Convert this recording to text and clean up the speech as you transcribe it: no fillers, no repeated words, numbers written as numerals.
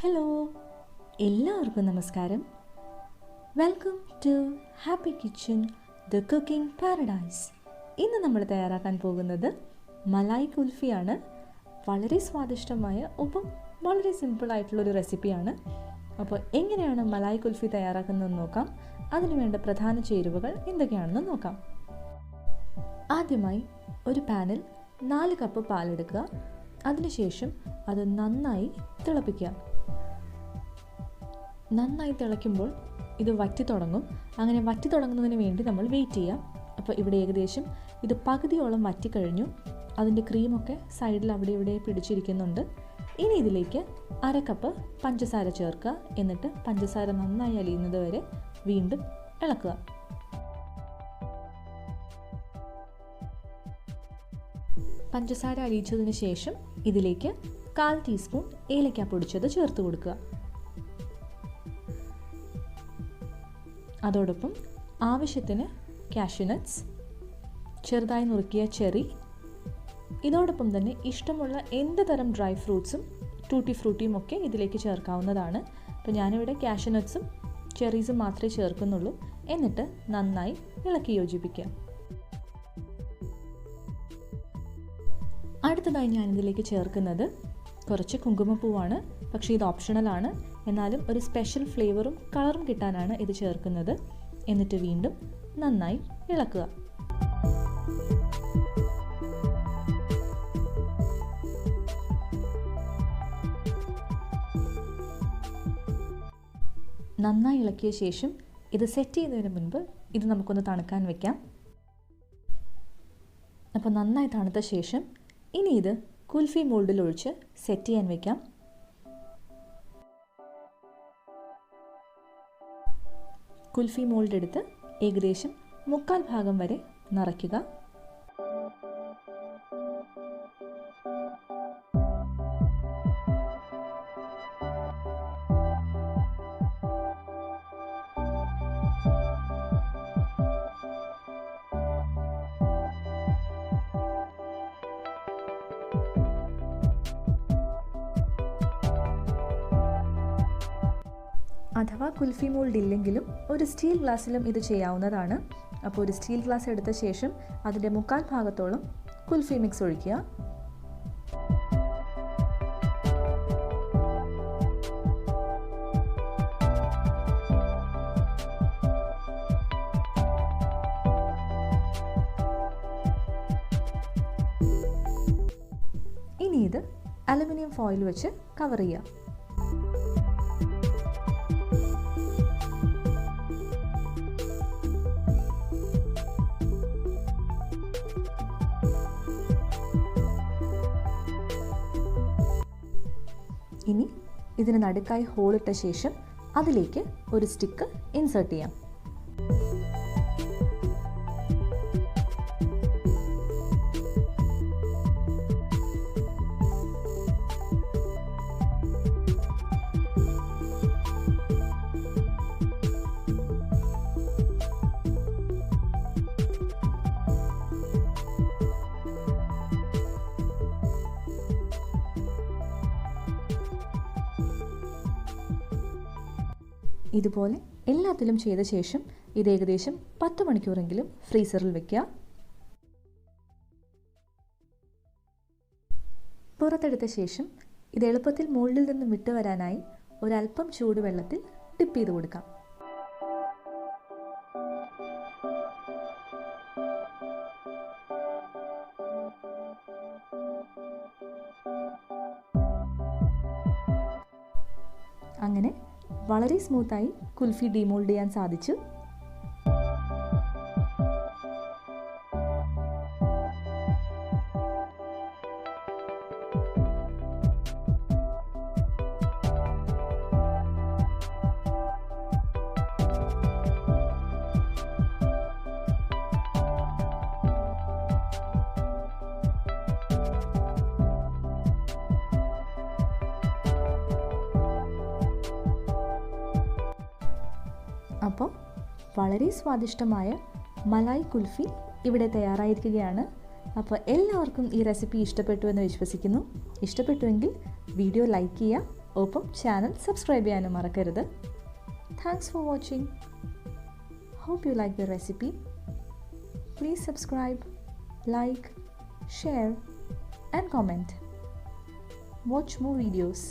Hello, എല്ലാവർക്കും നമസ്കാരം. Welcome to Happy Kitchen, the cooking paradise. ഇന്ന് നമ്മൾ തയ്യാറാക്കാൻ പോകുന്നത് മലായ് കുൽഫിയാണ്. വളരെ സ്വാദിഷ്ടമായ ഒപ്പം വളരെ സിമ്പിളായിട്ടുള്ളൊരു റെസിപ്പിയാണ്. അപ്പോൾ എങ്ങനെയാണ് മലായ് കുൽഫി തയ്യാറാക്കുന്നതെന്ന് നോക്കാം. അതിന് വേണ്ട പ്രധാന ചേരുവകൾ എന്തൊക്കെയാണെന്ന് നോക്കാം. ആദ്യമായി ഒരു പാനിൽ 4 കപ്പ് പാലെടുക്കുക. അതിനുശേഷം അത് നന്നായി തിളപ്പിക്കുക. നന്നായി തിളയ്ക്കുമ്പോൾ ഇത് വറ്റി തുടങ്ങും. അങ്ങനെ വറ്റി തുടങ്ങുന്നതിന് വേണ്ടി നമ്മൾ വെയിറ്റ് ചെയ്യാം. അപ്പോൾ ഇവിടെ ഏകദേശം ഇത് പകുതിയോളം വറ്റിക്കഴിഞ്ഞു. അതിൻ്റെ ക്രീമൊക്കെ സൈഡിൽ അവിടെ ഇവിടെ പിടിച്ചിരിക്കുന്നുണ്ട്. ഇനി ഇതിലേക്ക് 1/2 കപ്പ് പഞ്ചസാര ചേർക്കുക. എന്നിട്ട് പഞ്ചസാര നന്നായി അലിയുന്നത് വരെ വീണ്ടും ഇളക്കുക. പഞ്ചസാര അലിയിച്ചതിന് ശേഷം ഇതിലേക്ക് 1/4 ടീസ്പൂൺ ഏലക്ക പൊടിച്ചത് ചേർത്ത് കൊടുക്കുക. അതോടൊപ്പം ആവശ്യത്തിന് കാഷ്യൂ നട്ട്സ്, ചെറുതായി നുറുക്കിയ ചെറി, ഇതോടൊപ്പം തന്നെ ഇഷ്ടമുള്ള എന്ത് തരം ഡ്രൈ ഫ്രൂട്ട്സും ടൂട്ടി ഫ്രൂട്ടിയും ഒക്കെ ഇതിലേക്ക് ചേർക്കാവുന്നതാണ്. അപ്പോൾ ഞാനിവിടെ കാഷ്യൂ നട്ട്സും ചെറീസും മാത്രമേ ചേർക്കുന്നുള്ളൂ. എന്നിട്ട് നന്നായി ഇളക്കി യോജിപ്പിക്കുക. അടുത്തതായി ഞാനിതിലേക്ക് ചേർക്കുന്നത് കുറച്ച് കുങ്കുമപ്പൂവാണ്. പക്ഷേ ഇത് ഓപ്ഷണലാണ്. എന്നാലും ഒരു സ്പെഷ്യൽ ഫ്ലേവറും കളറും കിട്ടാനാണ് ഇത് ചേർക്കുന്നത്. എന്നിട്ട് വീണ്ടും നന്നായി ഇളക്കുക. നന്നായി ഇളക്കിയ ശേഷം ഇത് സെറ്റ് ചെയ്യുന്നതിന് മുൻപ് ഇത് നമുക്കൊന്ന് തണുക്കാൻ വെക്കാം. അപ്പോൾ നന്നായി തണുത്ത ശേഷം ഇനി ഇത് കുൽഫി മോൾഡിൽ ഒഴിച്ച് സെറ്റ് ചെയ്യാൻ വെക്കാം. കുൽഫി മോൾഡ് എടുത്ത് ഏകദേശം 3/4 ഭാഗം വരെ നിറയ്ക്കുക. അഥവാ കുൽഫി മോൾഡ് ഇല്ലെങ്കിലും ഒരു സ്റ്റീൽ ഗ്ലാസ്സിലും ഇത് ചെയ്യാവുന്നതാണ്. അപ്പോൾ ഒരു സ്റ്റീൽ ഗ്ലാസ് എടുത്ത ശേഷം അതിൻ്റെ 3/4 ഭാഗത്തോളം കുൽഫി മിക്സ് ഒഴിക്കുക. ഇനി ഇത് അലുമിനിയം ഫോയിൽ വെച്ച് കവർ ചെയ്യുക. ഇനി ഇതിന് നടുക്കായി ഹോളിട്ട ശേഷം അതിലേക്ക് ഒരു സ്റ്റിക്ക് ഇൻസേർട്ട് ചെയ്യാം. ഇതുപോലെ എല്ലാത്തിലും ചെയ്ത ശേഷം ഇത് ഏകദേശം 10 മണിക്കൂറെങ്കിലും ഫ്രീസറിൽ വെക്കുക. പുറത്തെടുത്ത ശേഷം ഇത് എളുപ്പത്തിൽ മോൾഡിൽ നിന്നും വിട്ടുവരാനായി ഒരല്പം ചൂടുവെള്ളത്തിൽ ഡിപ്പ് ചെയ്ത് കൊടുക്കാം. അങ്ങനെ വളരെ സ്മൂത്തായി കുൽഫി ഡിമോൾഡ് ചെയ്യാൻ സാധിച്ചു. അപ്പോൾ വളരെ സ്വാദിഷ്ടമായ മലായ് കുൽഫി ഇവിടെ തയ്യാറായിരിക്കുകയാണ്. അപ്പോൾ എല്ലാവർക്കും ഈ റെസിപ്പി ഇഷ്ടപ്പെട്ടു എന്ന് വിശ്വസിക്കുന്നു. ഇഷ്ടപ്പെട്ടുവെങ്കിൽ വീഡിയോ ലൈക്ക് ചെയ്യുക, ഒപ്പം ചാനൽ സബ്സ്ക്രൈബ് ചെയ്യാനും മറക്കരുത്. Thanks for watching. Hope you like the recipe. Please subscribe, like, share and comment. Watch more videos.